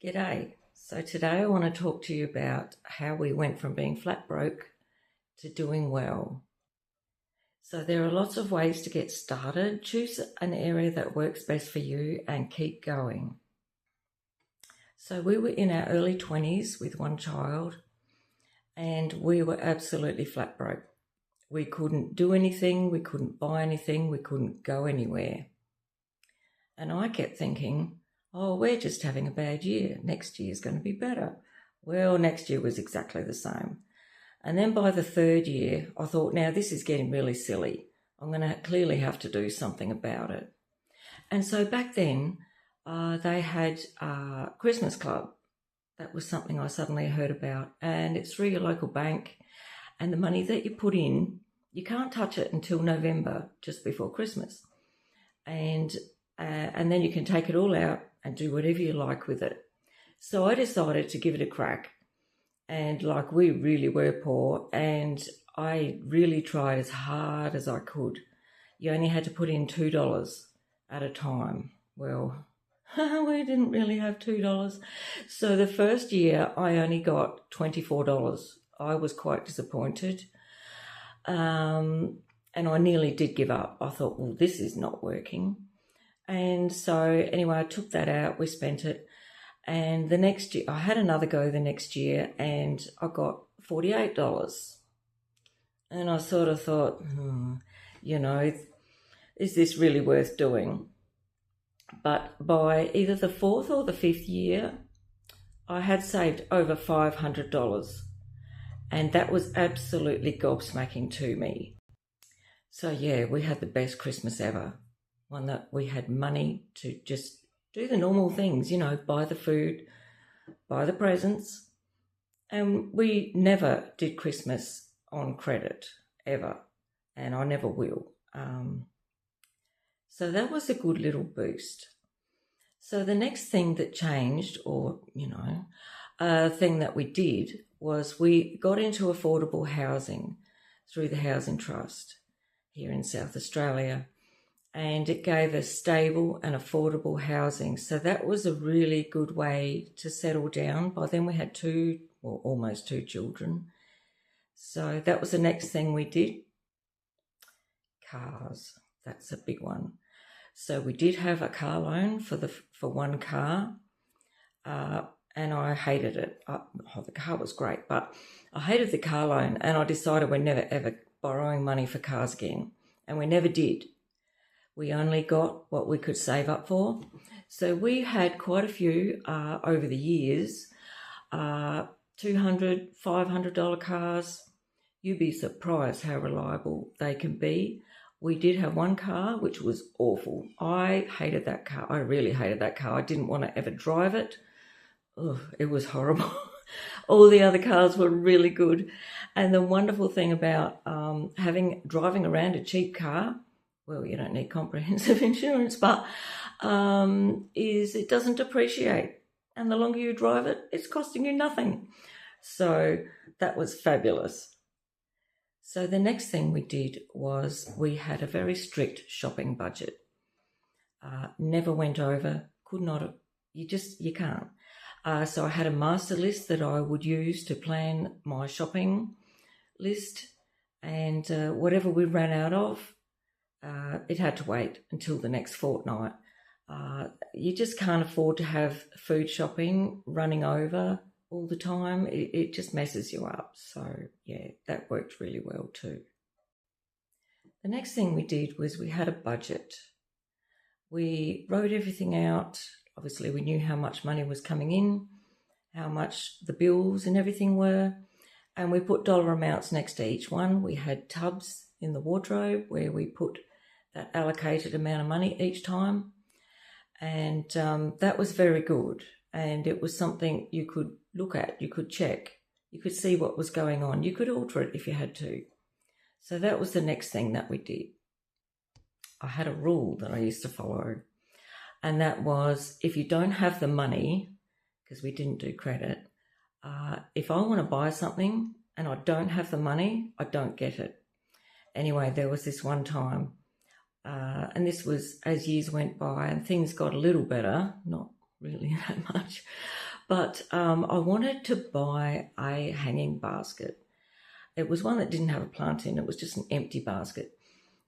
G'day. So today I want to talk to you about how we went from being flat broke to doing well. So there are lots of ways to get started. Choose an area that works best for you and keep going. So we were in our early 20s with one child and we were absolutely flat broke. We couldn't do anything, we couldn't buy anything, we couldn't go anywhere. And I kept thinking, oh, we're just having a bad year. Next year's going to be better. Well, next year was exactly the same. And then by the third year, I thought, now this is getting really silly. I'm going to clearly have to do something about it. And so back then, they had a Christmas club. That was something I suddenly heard about. And it's through your local bank. And the money that you put in, you can't touch it until November, just before Christmas. And then you can take it all out and do whatever you like with it. So I decided to give it a crack. And we really were poor, and I really tried as hard as I could. You only had to put in $2 at a time. Well, we didn't really have $2. So the first year I only got $24. I was quite disappointed. And I nearly did give up. I thought, well, this is not working. And so anyway, I took that out, we spent it. And the next year, I had another go the next year and I got $48. And I sort of thought, is this really worth doing? But by either the fourth or the fifth year, I had saved over $500. And that was absolutely gobsmacking to me. So yeah, we had the best Christmas ever. One that we had money to just do the normal things, buy the food, buy the presents. And we never did Christmas on credit, ever. And I never will. So that was a good little boost. So the next thing that changed, thing that we did was we got into affordable housing through the Housing Trust here in South Australia. And it gave us stable and affordable housing. So that was a really good way to settle down. By then we had almost two children. So that was the next thing we did. Cars, that's a big one. So we did have a car loan for one car, and I hated it. The car was great, but I hated the car loan, and I decided we're never ever borrowing money for cars again, and we never did. We only got what we could save up for. So we had quite a few over the years, $200, $500 cars. You'd be surprised how reliable they can be. We did have one car, which was awful. I hated that car. I really hated that car. I didn't want to ever drive it. Ugh, it was horrible. All the other cars were really good. And the wonderful thing about driving around a cheap car, well, you don't need comprehensive insurance, but is it doesn't depreciate. And the longer you drive it, it's costing you nothing. So that was fabulous. So the next thing we did was we had a very strict shopping budget. Never went over, could not, you can't. So I had a master list that I would use to plan my shopping list, and whatever we ran out of, it had to wait until the next fortnight. You just can't afford to have food shopping running over all the time. It just messes you up. So yeah, that worked really well too. The next thing we did was we had a budget. We wrote everything out. Obviously, we knew how much money was coming in, how much the bills and everything were, and we put dollar amounts next to each one. We had tubs in the wardrobe where we put that allocated amount of money each time. And that was very good. And it was something you could look at, you could check, you could see what was going on. You could alter it if you had to. So that was the next thing that we did. I had a rule that I used to follow. And that was, if you don't have the money, because we didn't do credit, if I want to buy something and I don't have the money, I don't get it. Anyway, there was this one time, and this was as years went by and things got a little better, not really that much, But I wanted to buy a hanging basket. It was one that didn't have a plant in. It was just an empty basket.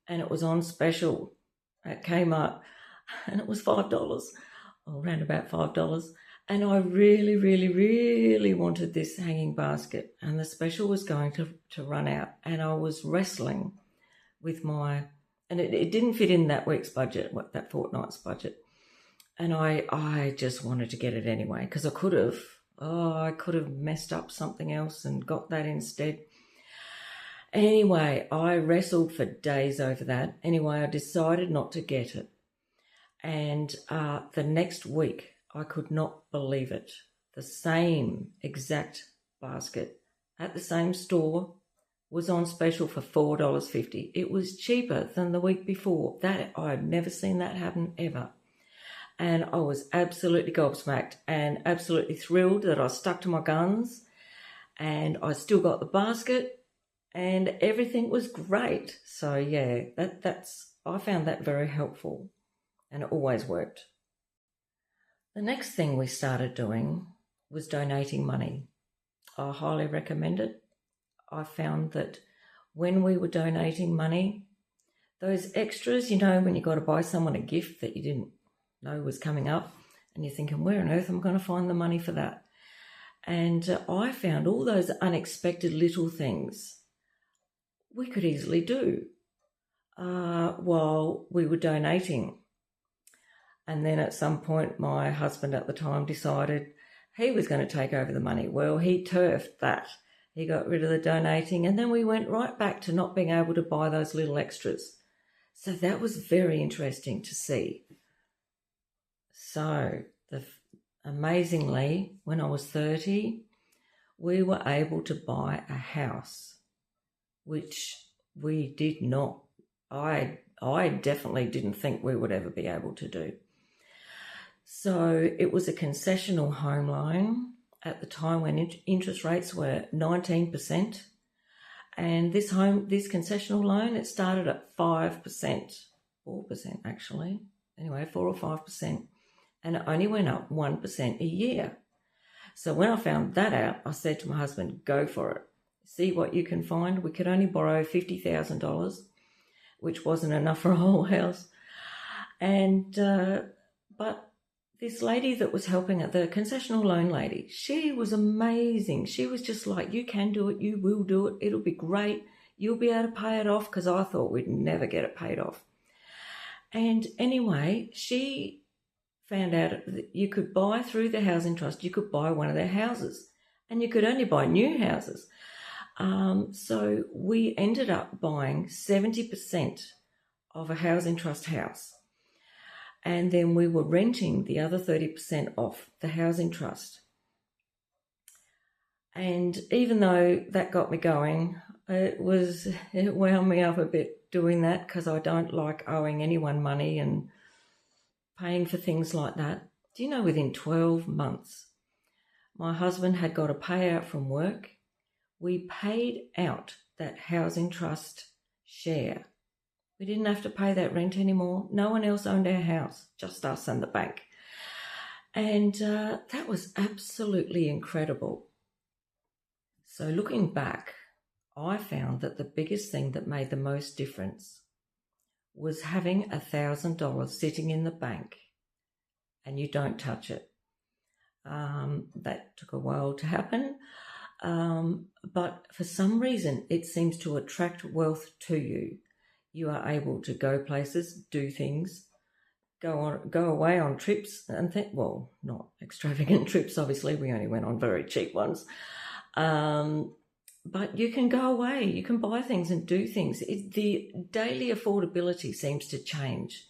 And it was on special at Kmart. And it was $5, or around about $5. And I really, really, really wanted this hanging basket. And the special was going to run out. And I was wrestling with and it didn't fit in that week's budget, that fortnight's budget. And I just wanted to get it anyway, because I could have messed up something else and got that instead. Anyway, I wrestled for days over that. Anyway, I decided not to get it. And the next week, I could not believe it. The same exact basket at the same store was on special for $4.50. It was cheaper than the week before. That I've never seen that happen ever. And I was absolutely gobsmacked and absolutely thrilled that I stuck to my guns, and I still got the basket and everything was great. So yeah, I found that very helpful, and it always worked. The next thing we started doing was donating money. I highly recommend it. I found that when we were donating money, those extras, when you got to buy someone a gift that you didn't know was coming up, and you're thinking, where on earth am I going to find the money for that? And I found all those unexpected little things we could easily do while we were donating. And then at some point, my husband at the time decided he was going to take over the money. Well, he turfed that. He got rid of the donating, and then we went right back to not being able to buy those little extras. So that was very interesting to see. So amazingly, when I was 30, we were able to buy a house, which we did not. I definitely didn't think we would ever be able to do. So it was a concessional home loan at the time when interest rates were 19%. And this concessional loan, it started at 5%, 4% actually. Anyway, 4 or 5%. And it only went up 1% a year. So when I found that out, I said to my husband, go for it. See what you can find. We could only borrow $50,000, which wasn't enough for a whole house. And, but this lady that was helping at the concessional loan lady, she was amazing. She was just like, you can do it. You will do it. It'll be great. You'll be able to pay it off, because I thought we'd never get it paid off. And anyway, she found out that you could buy through the Housing Trust, you could buy one of their houses, and you could only buy new houses. So we ended up buying 70% of a Housing Trust house. And then we were renting the other 30% off the Housing Trust. And even though that got me going, it wound me up a bit doing that, because I don't like owing anyone money and paying for things like that. Do you know, within 12 months, my husband had got a payout from work. We paid out that Housing Trust share. We didn't have to pay that rent anymore. No one else owned our house, just us and the bank. And that was absolutely incredible. So looking back, I found that the biggest thing that made the most difference was having $1,000 sitting in the bank and you don't touch it. That took a while to happen. But for some reason, it seems to attract wealth to you. You are able to go places, do things, go away on trips, and well, not extravagant trips, obviously. We only went on very cheap ones. But you can go away, you can buy things and do things. The daily affordability seems to change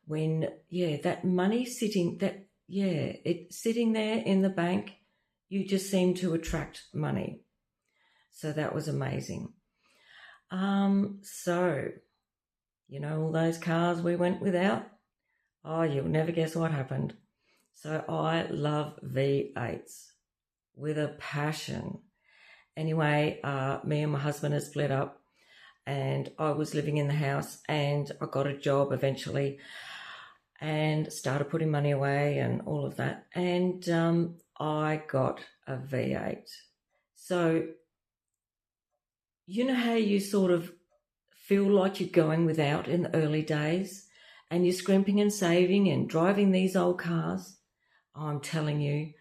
when, that money sitting there in the bank, you just seem to attract money. So that was amazing. So, all those cars we went without? Oh, you'll never guess what happened. So I love V8s with a passion. Anyway, me and my husband had split up, and I was living in the house, and I got a job eventually and started putting money away and all of that. And I got a V8. So, you know how you sort of feel like you're going without in the early days and you're scrimping and saving and driving these old cars? I'm telling you,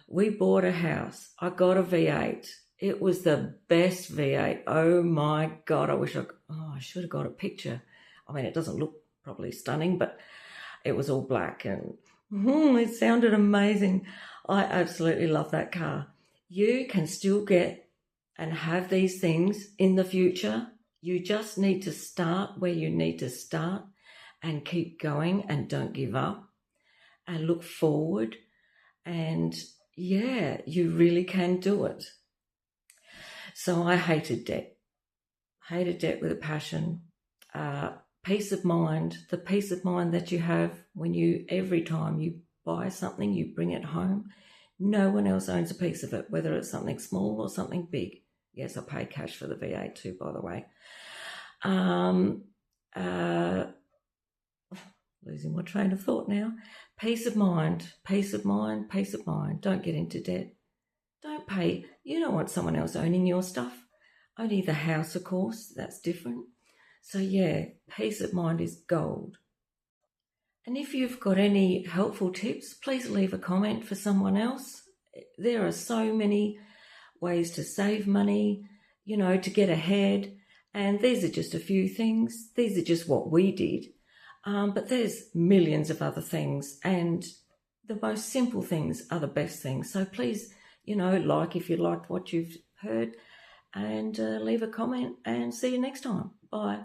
we bought a house. I got a V8. It was the best V8. Oh my God, I should have got a picture. I mean, it doesn't look probably stunning, but it was all black and it sounded amazing. I absolutely love that car. You can still get and have these things in the future. You just need to start where you need to start and keep going and don't give up and look forward. And yeah, you really can do it. So I hated debt with a passion. Peace of mind, the peace of mind that you have when every time you buy something, you bring it home. No one else owns a piece of it, whether it's something small or something big. Yes, I pay cash for the V8 too, by the way. Losing my train of thought now. Peace of mind, peace of mind, peace of mind. Don't get into debt. Don't pay. You don't want someone else owning your stuff. Only the house, of course. That's different. So yeah, peace of mind is gold. And if you've got any helpful tips, please leave a comment for someone else. There are so many ways to save money, to get ahead. And these are just a few things. These are just what we did. But there's millions of other things. And the most simple things are the best things. So please, like if you liked what you've heard, and leave a comment, and see you next time. Bye.